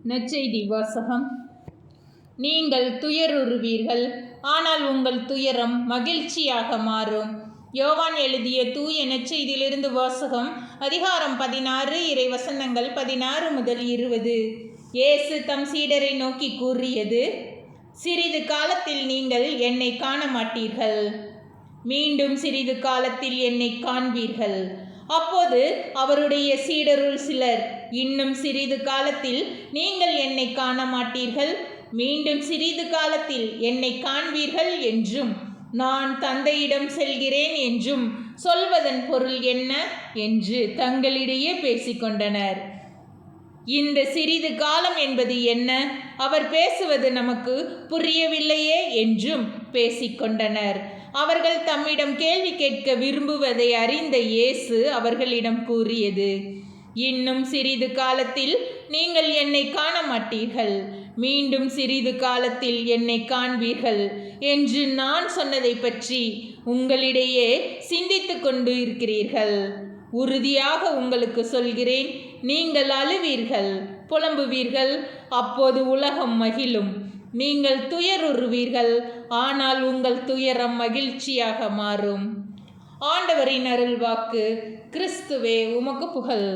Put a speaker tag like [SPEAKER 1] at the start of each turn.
[SPEAKER 1] நற்செய்தி வாசகம். நீங்கள் துயருறுவீர்கள், ஆனால் உங்கள் துயரம் மகிழ்ச்சியாக மாறும். யோவான் எழுதிய தூய நற்செய்தியிலிருந்து வாசகம். அதிகாரம் 16, இறை வசனங்கள் 16 முதல் 20. இயேசு தம் சீடரை நோக்கி கூறியது: சிறிது காலத்தில் நீங்கள் என்னை காண மாட்டீர்கள், மீண்டும் சிறிது காலத்தில் என்னை காண்பீர்கள். அப்போது அவருடைய சீடருள் சிலர், இன்னும் சிறிது காலத்தில் நீங்கள் என்னை காண மாட்டீர்கள், மீண்டும் சிறிது காலத்தில் என்னை காண்பீர்கள் என்றும், நான் தந்தையிடம் செல்கிறேன் என்றும் சொல்வதன் பொருள் என்ன என்று தங்களிடையே பேசிக்கொண்டனர். இந்த சிறிது காலம் என்பது என்ன? அவர் பேசுவது நமக்கு புரியவில்லையே என்றும் பேசிக்கொண்டனர். அவர்கள் தம்மிடம் கேள்வி கேட்க விரும்புவதை அறிந்த இயேசு அவர்களிடம் கூறியது: இன்னும் சிறிது காலத்தில் நீங்கள் என்னை காண மாட்டீர்கள், மீண்டும் சிறிது காலத்தில் என்னை காண்பீர்கள் என்று நான் சொன்னதை பற்றி உங்களிடையே சிந்தித்து கொண்டு இருக்கிறீர்கள். உறுதியாக உங்களுக்கு சொல்கிறேன், நீங்கள் அழுவீர்கள், புலம்புவீர்கள், அப்போது உலகம் மகிழும். நீங்கள் துயருறுவீர்கள், ஆனால் உங்கள் துயரம் மகிழ்ச்சியாக மாறும். ஆண்டவரின் அருள்வாக்கு. கிறிஸ்துவே உமக்கு புகழ்.